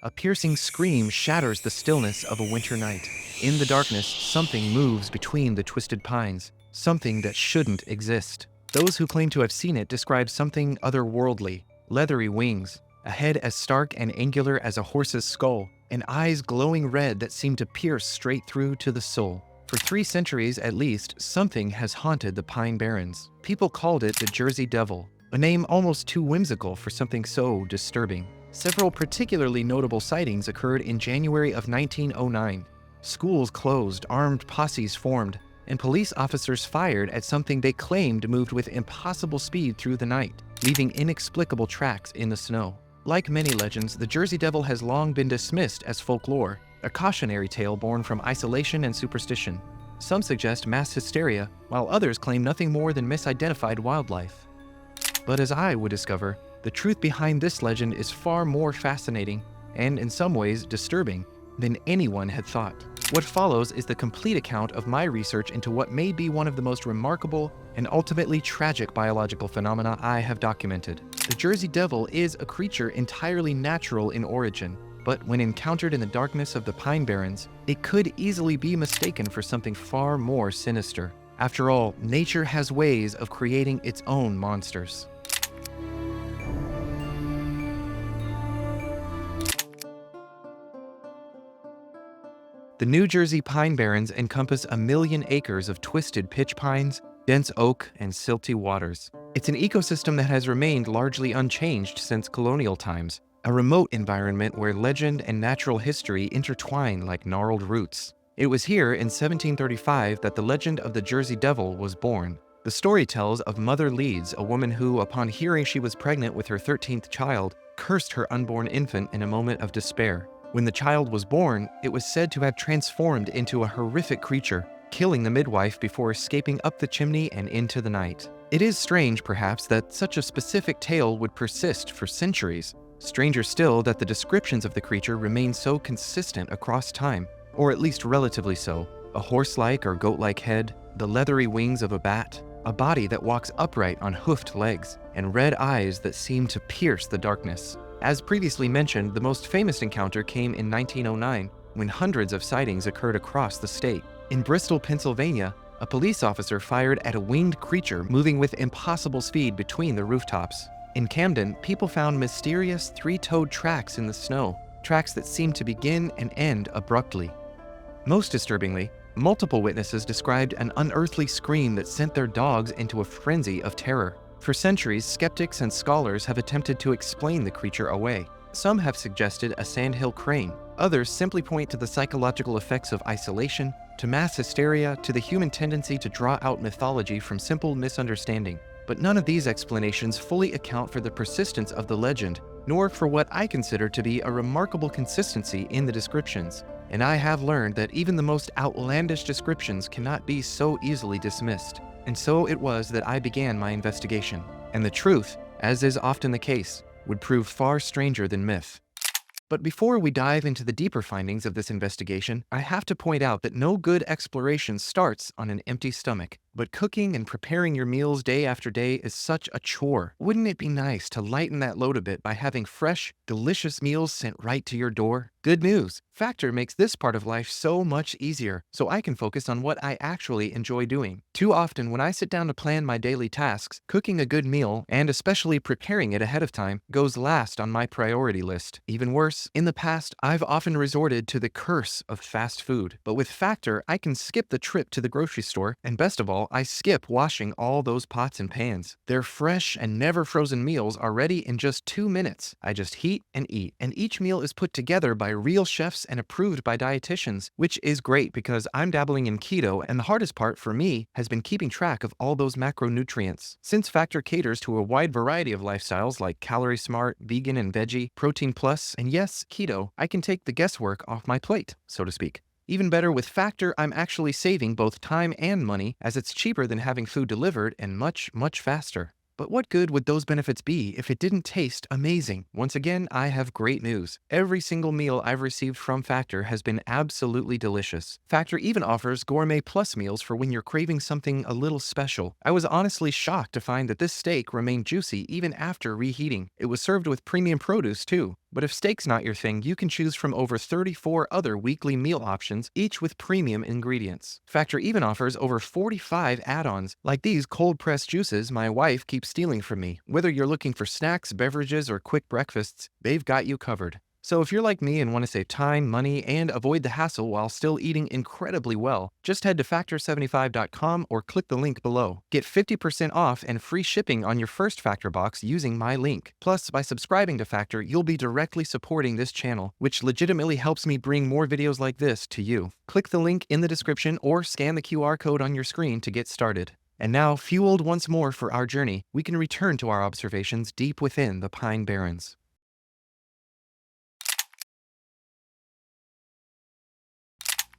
A piercing scream shatters the stillness of a winter night. In the darkness, something moves between the twisted pines, something that shouldn't exist. Those who claim to have seen it describe something otherworldly: leathery wings, a head as stark and angular as a horse's skull, and eyes glowing red that seem to pierce straight through to the soul. For 3 centuries at least, something has haunted the Pine Barrens. People called it the Jersey Devil, a name almost too whimsical for something so disturbing. Several particularly notable sightings occurred in January of 1909. Schools closed, armed posses formed, and police officers fired at something they claimed moved with impossible speed through the night, leaving inexplicable tracks in the snow. Like many legends, the Jersey Devil has long been dismissed as folklore, a cautionary tale born from isolation and superstition. Some suggest mass hysteria, while others claim nothing more than misidentified wildlife. But as I would discover, the truth behind this legend is far more fascinating, and in some ways disturbing, than anyone had thought. What follows is the complete account of my research into what may be one of the most remarkable and ultimately tragic biological phenomena I have documented. The Jersey Devil is a creature entirely natural in origin, but when encountered in the darkness of the Pine Barrens, it could easily be mistaken for something far more sinister. After all, nature has ways of creating its own monsters. The New Jersey Pine Barrens encompass 1 million acres of twisted pitch pines, dense oak, and silty waters. It's an ecosystem that has remained largely unchanged since colonial times, a remote environment where legend and natural history intertwine like gnarled roots. It was here in 1735 that the legend of the Jersey Devil was born. The story tells of Mother Leeds, a woman who, upon hearing she was pregnant with her 13th child, cursed her unborn infant in a moment of despair. When the child was born, it was said to have transformed into a horrific creature, killing the midwife before escaping up the chimney and into the night. It is strange, perhaps, that such a specific tale would persist for centuries. Stranger still that the descriptions of the creature remain so consistent across time, or at least relatively so. A horse-like or goat-like head, the leathery wings of a bat, a body that walks upright on hoofed legs, and red eyes that seem to pierce the darkness. As previously mentioned, the most famous encounter came in 1909, when hundreds of sightings occurred across the state. In Bristol, Pennsylvania, a police officer fired at a winged creature moving with impossible speed between the rooftops. In Camden, people found mysterious 3-toed tracks in the snow, tracks that seemed to begin and end abruptly. Most disturbingly, multiple witnesses described an unearthly scream that sent their dogs into a frenzy of terror. For centuries, skeptics and scholars have attempted to explain the creature away. Some have suggested a sandhill crane. Others simply point to the psychological effects of isolation, to mass hysteria, to the human tendency to draw out mythology from simple misunderstanding. But none of these explanations fully account for the persistence of the legend, nor for what I consider to be a remarkable consistency in the descriptions. And I have learned that even the most outlandish descriptions cannot be so easily dismissed. And so it was that I began my investigation. And the truth, as is often the case, would prove far stranger than myth. But before we dive into the deeper findings of this investigation, I have to point out that no good exploration starts on an empty stomach. But cooking and preparing your meals day after day is such a chore. Wouldn't it be nice to lighten that load a bit by having fresh, delicious meals sent right to your door? Good news! Factor makes this part of life so much easier, so I can focus on what I actually enjoy doing. Too often, when I sit down to plan my daily tasks, cooking a good meal, and especially preparing it ahead of time, goes last on my priority list. Even worse, in the past, I've often resorted to the curse of fast food. But with Factor, I can skip the trip to the grocery store, and best of all, I skip washing all those pots and pans. Their fresh and never frozen meals are ready in just 2 minutes. I just heat and eat, and each meal is put together by real chefs and approved by dietitians, which is great because I'm dabbling in keto, and the hardest part for me has been keeping track of all those macronutrients. Since Factor caters to a wide variety of lifestyles like calorie smart, vegan and veggie, protein plus, and yes, keto, I can take the guesswork off my plate, so to speak. Even better, with Factor, I'm actually saving both time and money, as it's cheaper than having food delivered and much, much faster. But what good would those benefits be if it didn't taste amazing? Once again, I have great news. Every single meal I've received from Factor has been absolutely delicious. Factor even offers Gourmet Plus meals for when you're craving something a little special. I was honestly shocked to find that this steak remained juicy even after reheating. It was served with premium produce too. But if steak's not your thing, you can choose from over 34 other weekly meal options, each with premium ingredients. Factor even offers over 45 add-ons, like these cold-pressed juices my wife keeps stealing from me. Whether you're looking for snacks, beverages, or quick breakfasts, they've got you covered. So if you're like me and want to save time, money, and avoid the hassle while still eating incredibly well, just head to factor75.com or click the link below. Get 50% off and free shipping on your first Factor box using my link. Plus, by subscribing to Factor, you'll be directly supporting this channel, which legitimately helps me bring more videos like this to you. Click the link in the description or scan the QR code on your screen to get started. And now, fueled once more for our journey, we can return to our observations deep within the Pine Barrens.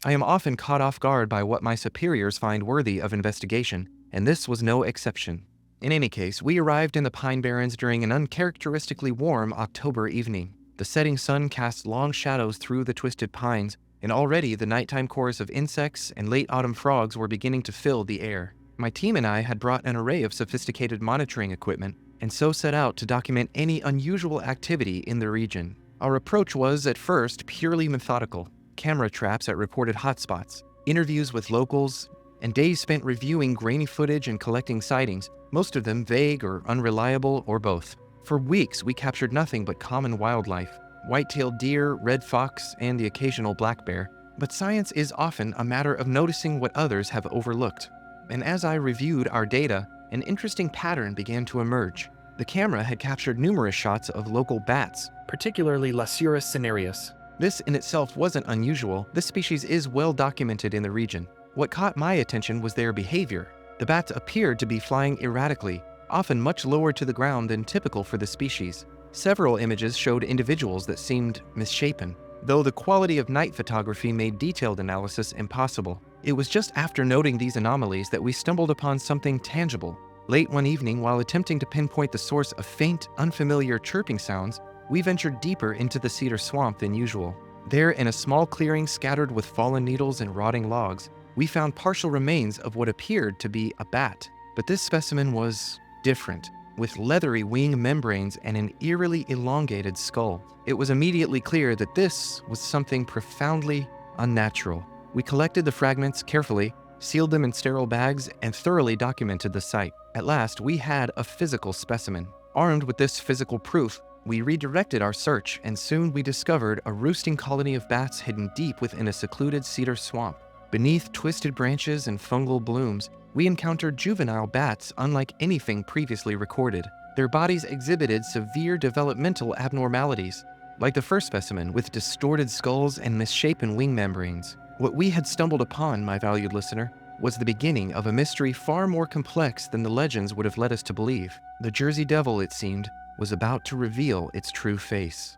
I am often caught off guard by what my superiors find worthy of investigation, and this was no exception. In any case, we arrived in the Pine Barrens during an uncharacteristically warm October evening. The setting sun cast long shadows through the twisted pines, and already the nighttime chorus of insects and late autumn frogs were beginning to fill the air. My team and I had brought an array of sophisticated monitoring equipment, and so set out to document any unusual activity in the region. Our approach was, at first, purely methodical. Camera traps at reported hotspots, interviews with locals, and days spent reviewing grainy footage and collecting sightings, most of them vague or unreliable or both. For weeks, we captured nothing but common wildlife: white-tailed deer, red fox, and the occasional black bear. But science is often a matter of noticing what others have overlooked. And as I reviewed our data, an interesting pattern began to emerge. The camera had captured numerous shots of local bats, particularly Lacurus cinereus. This in itself wasn't unusual. This species is well documented in the region. What caught my attention was their behavior. The bats appeared to be flying erratically, often much lower to the ground than typical for the species. Several images showed individuals that seemed misshapen, though the quality of night photography made detailed analysis impossible. It was just after noting these anomalies that we stumbled upon something tangible. Late one evening, while attempting to pinpoint the source of faint, unfamiliar chirping sounds, we ventured deeper into the cedar swamp than usual. There, in a small clearing scattered with fallen needles and rotting logs, we found partial remains of what appeared to be a bat. But this specimen was different, with leathery wing membranes and an eerily elongated skull. It was immediately clear that this was something profoundly unnatural. We collected the fragments carefully, sealed them in sterile bags, and thoroughly documented the site. At last, we had a physical specimen. Armed with this physical proof, we redirected our search, and soon we discovered a roosting colony of bats hidden deep within a secluded cedar swamp. Beneath twisted branches and fungal blooms, we encountered juvenile bats unlike anything previously recorded. Their bodies exhibited severe developmental abnormalities, like the first specimen, with distorted skulls and misshapen wing membranes. What we had stumbled upon, my valued listener, was the beginning of a mystery far more complex than the legends would have led us to believe. The Jersey Devil, it seemed, was about to reveal its true face.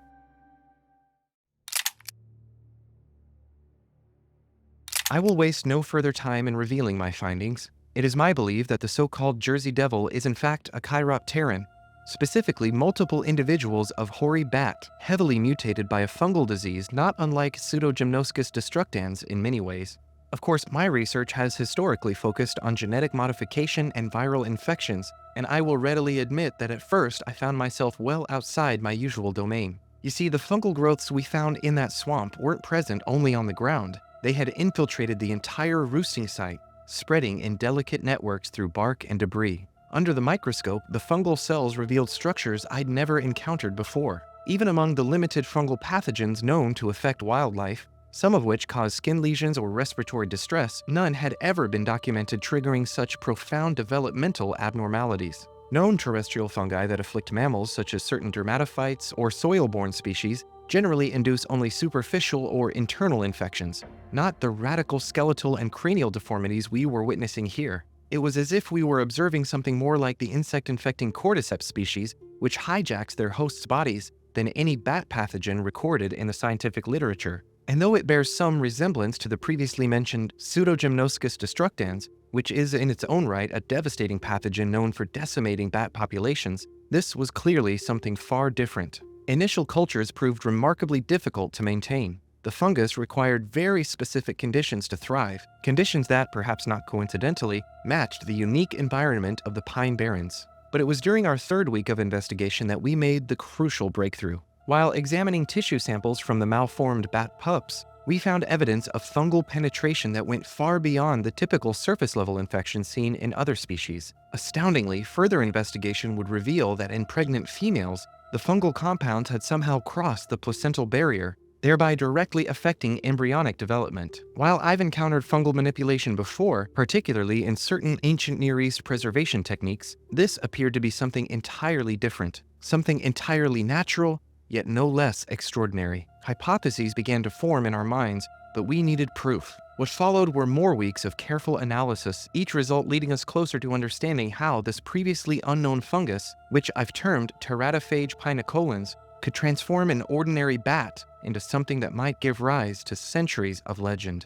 I will waste no further time in revealing my findings. It is my belief that the so-called Jersey Devil is in fact a chiropteran, specifically multiple individuals of hoary bat, heavily mutated by a fungal disease not unlike Pseudogymnoscus destructans in many ways. Of course, my research has historically focused on genetic modification and viral infections, and I will readily admit that at first I found myself well outside my usual domain. You see, the fungal growths we found in that swamp weren't present only on the ground. They had infiltrated the entire roosting site, spreading in delicate networks through bark and debris. Under the microscope, the fungal cells revealed structures I'd never encountered before. Even among the limited fungal pathogens known to affect wildlife, some of which cause skin lesions or respiratory distress, none had ever been documented triggering such profound developmental abnormalities. Known terrestrial fungi that afflict mammals, such as certain dermatophytes or soil-borne species, generally induce only superficial or internal infections, not the radical skeletal and cranial deformities we were witnessing here. It was as if we were observing something more like the insect-infecting cordyceps species, which hijacks their host's bodies, than any bat pathogen recorded in the scientific literature. And though it bears some resemblance to the previously mentioned Pseudogymnoscus destructans, which is in its own right a devastating pathogen known for decimating bat populations, this was clearly something far different. Initial cultures proved remarkably difficult to maintain. The fungus required very specific conditions to thrive, conditions that, perhaps not coincidentally, matched the unique environment of the Pine Barrens. But it was during our third week of investigation that we made the crucial breakthrough. While examining tissue samples from the malformed bat pups, we found evidence of fungal penetration that went far beyond the typical surface-level infection seen in other species. Astoundingly, further investigation would reveal that in pregnant females, the fungal compounds had somehow crossed the placental barrier, thereby directly affecting embryonic development. While I've encountered fungal manipulation before, particularly in certain ancient Near East preservation techniques, this appeared to be something entirely different, something entirely natural, yet no less extraordinary. Hypotheses began to form in our minds, but we needed proof. What followed were more weeks of careful analysis, each result leading us closer to understanding how this previously unknown fungus, which I've termed teratophage pinacolans, could transform an ordinary bat into something that might give rise to centuries of legend.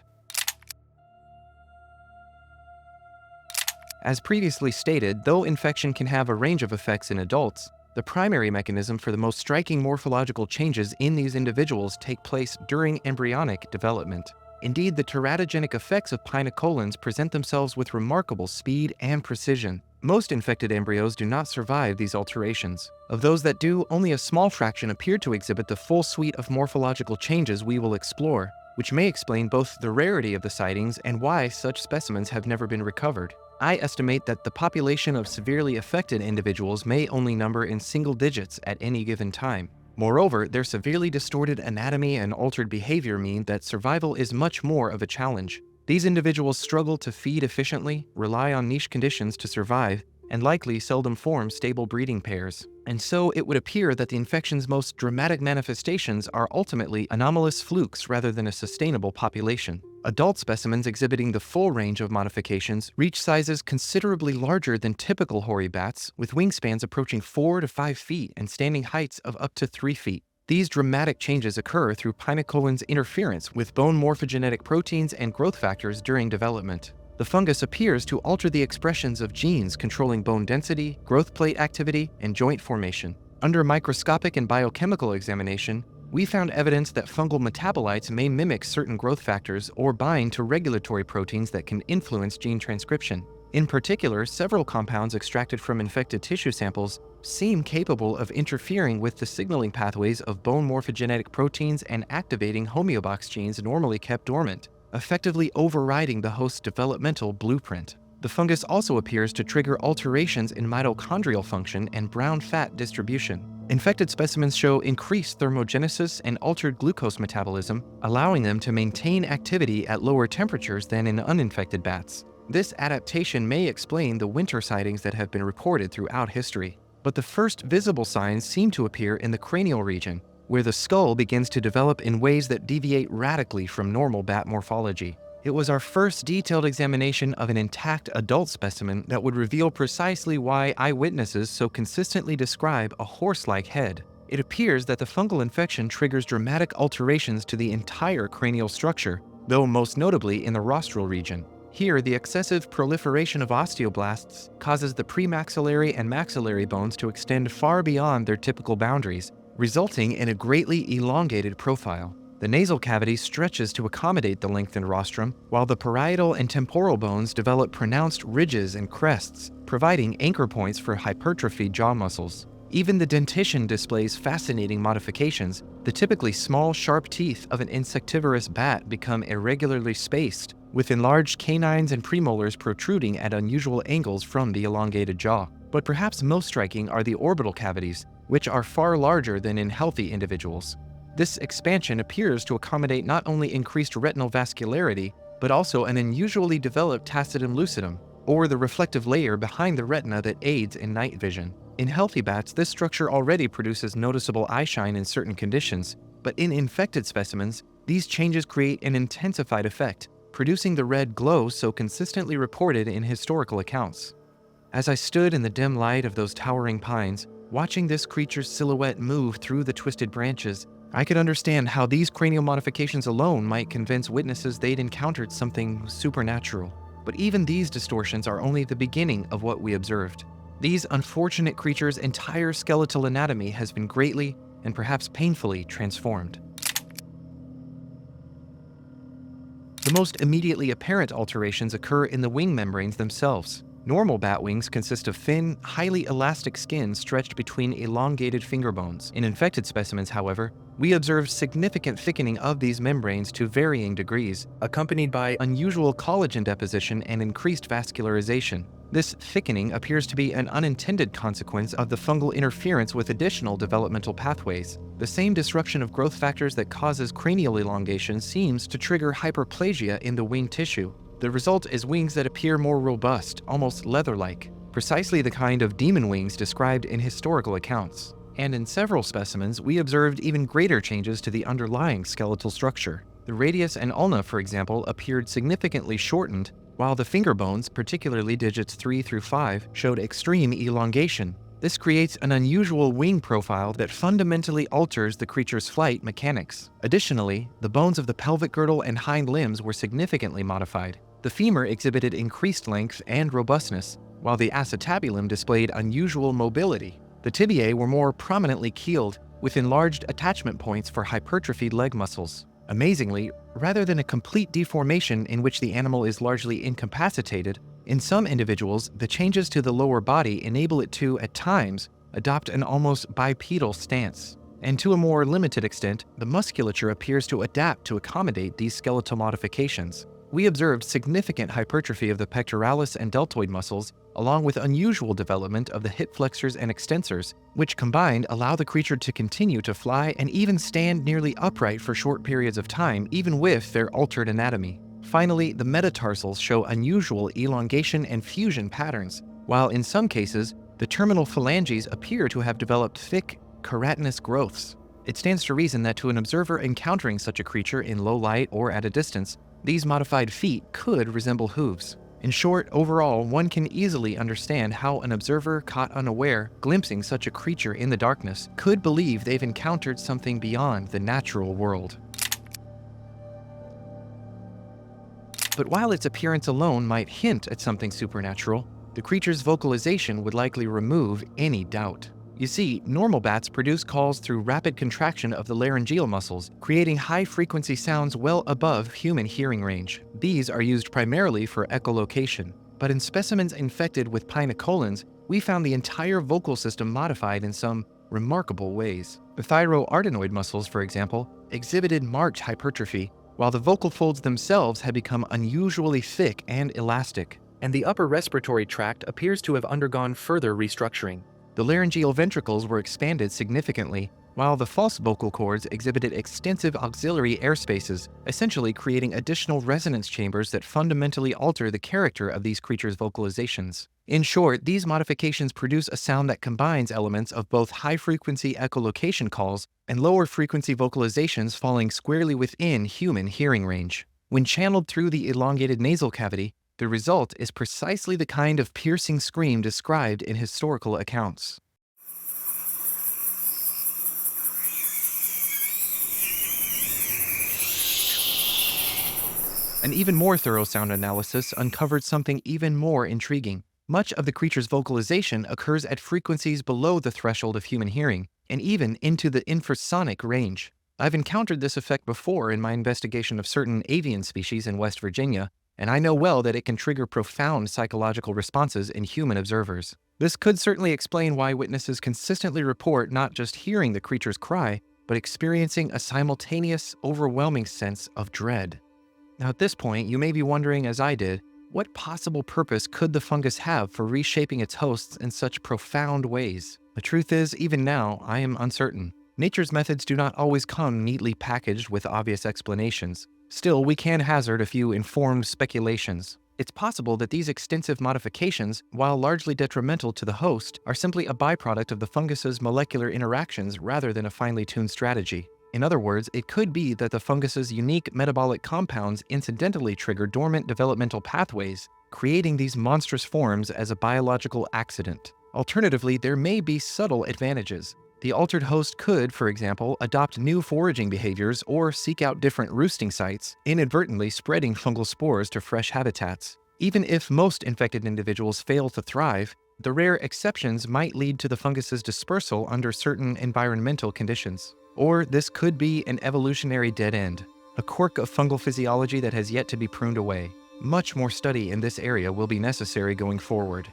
As previously stated, though infection can have a range of effects in adults, the primary mechanism for the most striking morphological changes in these individuals take place during embryonic development. Indeed, the teratogenic effects of pinacolans present themselves with remarkable speed and precision. Most infected embryos do not survive these alterations. Of those that do, only a small fraction appear to exhibit the full suite of morphological changes we will explore, which may explain both the rarity of the sightings and why such specimens have never been recovered. I estimate that the population of severely affected individuals may only number in single digits at any given time. Moreover, their severely distorted anatomy and altered behavior mean that survival is much more of a challenge. These individuals struggle to feed efficiently, rely on niche conditions to survive, and likely seldom form stable breeding pairs. And so it would appear that the infection's most dramatic manifestations are ultimately anomalous flukes rather than a sustainable population. Adult specimens exhibiting the full range of modifications reach sizes considerably larger than typical hoary bats, with wingspans approaching 4 to 5 feet and standing heights of up to 3 feet. These dramatic changes occur through pinacolan's interference with bone morphogenetic proteins and growth factors during development. The fungus appears to alter the expressions of genes controlling bone density, growth plate activity, and joint formation. Under microscopic and biochemical examination, we found evidence that fungal metabolites may mimic certain growth factors or bind to regulatory proteins that can influence gene transcription. In particular, several compounds extracted from infected tissue samples seem capable of interfering with the signaling pathways of bone morphogenetic proteins and activating homeobox genes normally kept dormant, effectively overriding the host's developmental blueprint. The fungus also appears to trigger alterations in mitochondrial function and brown fat distribution. Infected specimens show increased thermogenesis and altered glucose metabolism, allowing them to maintain activity at lower temperatures than in uninfected bats. This adaptation may explain the winter sightings that have been reported throughout history. But the first visible signs seem to appear in the cranial region, where the skull begins to develop in ways that deviate radically from normal bat morphology. It was our first detailed examination of an intact adult specimen that would reveal precisely why eyewitnesses so consistently describe a horse-like head. It appears that the fungal infection triggers dramatic alterations to the entire cranial structure, though most notably in the rostral region. Here, the excessive proliferation of osteoblasts causes the premaxillary and maxillary bones to extend far beyond their typical boundaries, resulting in a greatly elongated profile. The nasal cavity stretches to accommodate the lengthened rostrum, while the parietal and temporal bones develop pronounced ridges and crests, providing anchor points for hypertrophied jaw muscles. Even the dentition displays fascinating modifications. The typically small, sharp teeth of an insectivorous bat become irregularly spaced, with enlarged canines and premolars protruding at unusual angles from the elongated jaw. But perhaps most striking are the orbital cavities, which are far larger than in healthy individuals. This expansion appears to accommodate not only increased retinal vascularity, but also an unusually developed tacitum lucidum, or the reflective layer behind the retina that aids in night vision. In healthy bats, this structure already produces noticeable eyeshine in certain conditions, but in infected specimens, these changes create an intensified effect, producing the red glow so consistently reported in historical accounts. As I stood in the dim light of those towering pines, watching this creature's silhouette move through the twisted branches, I could understand how these cranial modifications alone might convince witnesses they'd encountered something supernatural. But even these distortions are only the beginning of what we observed. These unfortunate creatures' entire skeletal anatomy has been greatly and perhaps painfully transformed. The most immediately apparent alterations occur in the wing membranes themselves. Normal bat wings consist of thin, highly elastic skin stretched between elongated finger bones. In infected specimens, however, we observed significant thickening of these membranes to varying degrees, accompanied by unusual collagen deposition and increased vascularization. This thickening appears to be an unintended consequence of the fungal interference with additional developmental pathways. The same disruption of growth factors that causes cranial elongation seems to trigger hyperplasia in the wing tissue. The result is wings that appear more robust, almost leather-like, precisely the kind of demon wings described in historical accounts. And in several specimens, we observed even greater changes to the underlying skeletal structure. The radius and ulna, for example, appeared significantly shortened, while the finger bones, particularly digits 3 through 5, showed extreme elongation. This creates an unusual wing profile that fundamentally alters the creature's flight mechanics. Additionally, the bones of the pelvic girdle and hind limbs were significantly modified. The femur exhibited increased length and robustness, while the acetabulum displayed unusual mobility. The tibiae were more prominently keeled, with enlarged attachment points for hypertrophied leg muscles. Amazingly, rather than a complete deformation in which the animal is largely incapacitated, in some individuals, the changes to the lower body enable it to, at times, adopt an almost bipedal stance. And to a more limited extent, the musculature appears to adapt to accommodate these skeletal modifications. We observed significant hypertrophy of the pectoralis and deltoid muscles, along with unusual development of the hip flexors and extensors, which combined allow the creature to continue to fly and even stand nearly upright for short periods of time, even with their altered anatomy. Finally, the metatarsals show unusual elongation and fusion patterns, while in some cases, the terminal phalanges appear to have developed thick, keratinous growths. It stands to reason that to an observer encountering such a creature in low light or at a distance, these modified feet could resemble hooves. In short, overall, one can easily understand how an observer caught unaware, glimpsing such a creature in the darkness, could believe they've encountered something beyond the natural world. But while its appearance alone might hint at something supernatural, the creature's vocalization would likely remove any doubt. You see, normal bats produce calls through rapid contraction of the laryngeal muscles, creating high-frequency sounds well above human hearing range. These are used primarily for echolocation. But in specimens infected with pinacolins, we found the entire vocal system modified in some remarkable ways. The thyroarytenoid muscles, for example, exhibited marked hypertrophy, while the vocal folds themselves had become unusually thick and elastic. And the upper respiratory tract appears to have undergone further restructuring. The laryngeal ventricles were expanded significantly, while the false vocal cords exhibited extensive auxiliary air spaces, essentially creating additional resonance chambers that fundamentally alter the character of these creatures' vocalizations. In short, these modifications produce a sound that combines elements of both high-frequency echolocation calls and lower-frequency vocalizations falling squarely within human hearing range. When channeled through the elongated nasal cavity, the result is precisely the kind of piercing scream described in historical accounts. An even more thorough sound analysis uncovered something even more intriguing. Much of the creature's vocalization occurs at frequencies below the threshold of human hearing, and even into the infrasonic range. I've encountered this effect before in my investigation of certain avian species in West Virginia, and I know well that it can trigger profound psychological responses in human observers. This could certainly explain why witnesses consistently report not just hearing the creature's cry, but experiencing a simultaneous, overwhelming sense of dread. Now at this point, you may be wondering, as I did, what possible purpose could the fungus have for reshaping its hosts in such profound ways? The truth is, even now, I am uncertain. Nature's methods do not always come neatly packaged with obvious explanations. Still, we can hazard a few informed speculations. It's possible that these extensive modifications, while largely detrimental to the host, are simply a byproduct of the fungus's molecular interactions rather than a finely tuned strategy. In other words, it could be that the fungus's unique metabolic compounds incidentally trigger dormant developmental pathways, creating these monstrous forms as a biological accident. Alternatively, there may be subtle advantages. The altered host could, for example, adopt new foraging behaviors or seek out different roosting sites, inadvertently spreading fungal spores to fresh habitats. Even if most infected individuals fail to thrive, the rare exceptions might lead to the fungus's dispersal under certain environmental conditions. Or this could be an evolutionary dead end, a quirk of fungal physiology that has yet to be pruned away. Much more study in this area will be necessary going forward.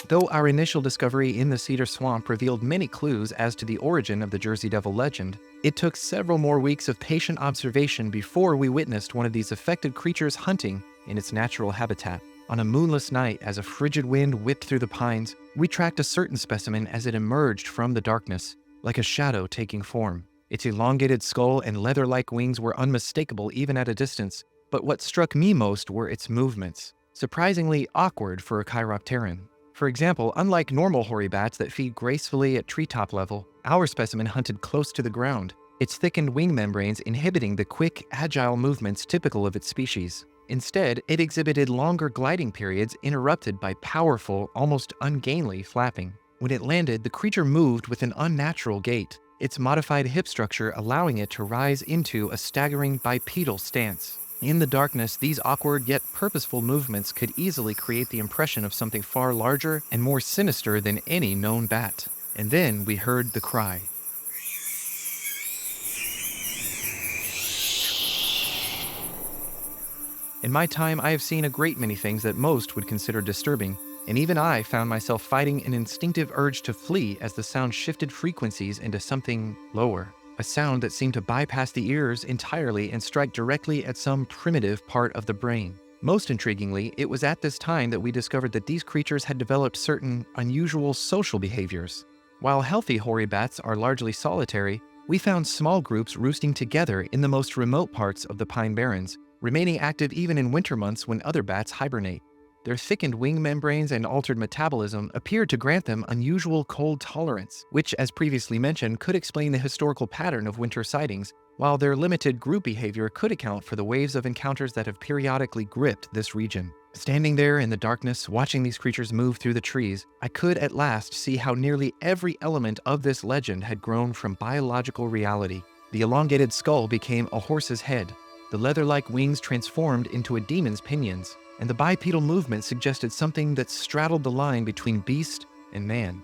Though our initial discovery in the Cedar Swamp revealed many clues as to the origin of the Jersey Devil legend, it took several more weeks of patient observation before we witnessed one of these affected creatures hunting in its natural habitat. On a moonless night, as a frigid wind whipped through the pines, we tracked a certain specimen as it emerged from the darkness, like a shadow taking form. Its elongated skull and leather-like wings were unmistakable even at a distance, but what struck me most were its movements, surprisingly awkward for a chiropteran. For example, unlike normal hoary bats that feed gracefully at treetop level, our specimen hunted close to the ground, its thickened wing membranes inhibiting the quick, agile movements typical of its species. Instead, it exhibited longer gliding periods interrupted by powerful, almost ungainly flapping. When it landed, the creature moved with an unnatural gait, its modified hip structure allowing it to rise into a staggering bipedal stance. In the darkness, these awkward yet purposeful movements could easily create the impression of something far larger and more sinister than any known bat. And then we heard the cry. In my time, I have seen a great many things that most would consider disturbing, and even I found myself fighting an instinctive urge to flee as the sound shifted frequencies into something lower. A sound that seemed to bypass the ears entirely and strike directly at some primitive part of the brain. Most intriguingly, it was at this time that we discovered that these creatures had developed certain unusual social behaviors. While healthy hoary bats are largely solitary, we found small groups roosting together in the most remote parts of the Pine Barrens, remaining active even in winter months when other bats hibernate. Their thickened wing membranes and altered metabolism appeared to grant them unusual cold tolerance, which, as previously mentioned, could explain the historical pattern of winter sightings, while their limited group behavior could account for the waves of encounters that have periodically gripped this region. Standing there in the darkness, watching these creatures move through the trees, I could at last see how nearly every element of this legend had grown from biological reality. The elongated skull became a horse's head, the leather-like wings transformed into a demon's pinions, and the bipedal movement suggested something that straddled the line between beast and man.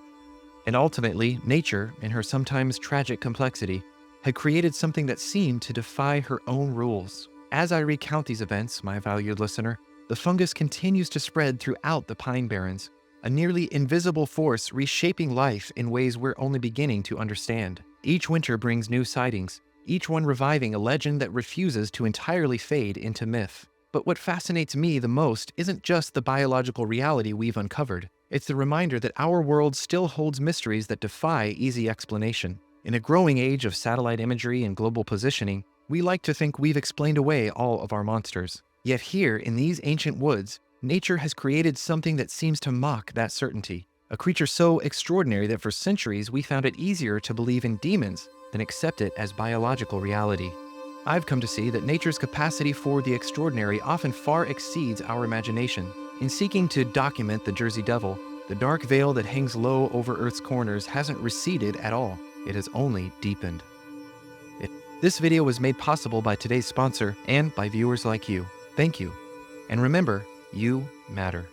And ultimately, nature, in her sometimes tragic complexity, had created something that seemed to defy her own rules. As I recount these events, my valued listener, the fungus continues to spread throughout the Pine Barrens, a nearly invisible force reshaping life in ways we're only beginning to understand. Each winter brings new sightings, each one reviving a legend that refuses to entirely fade into myth. But what fascinates me the most isn't just the biological reality we've uncovered. It's the reminder that our world still holds mysteries that defy easy explanation. In a growing age of satellite imagery and global positioning, we like to think we've explained away all of our monsters. Yet here, in these ancient woods, nature has created something that seems to mock that certainty. A creature so extraordinary that for centuries we found it easier to believe in demons than accept it as biological reality. I've come to see that nature's capacity for the extraordinary often far exceeds our imagination. In seeking to document the Jersey Devil, the dark veil that hangs low over Earth's corners hasn't receded at all. It has only deepened. This video was made possible by today's sponsor and by viewers like you. Thank you. And remember, you matter.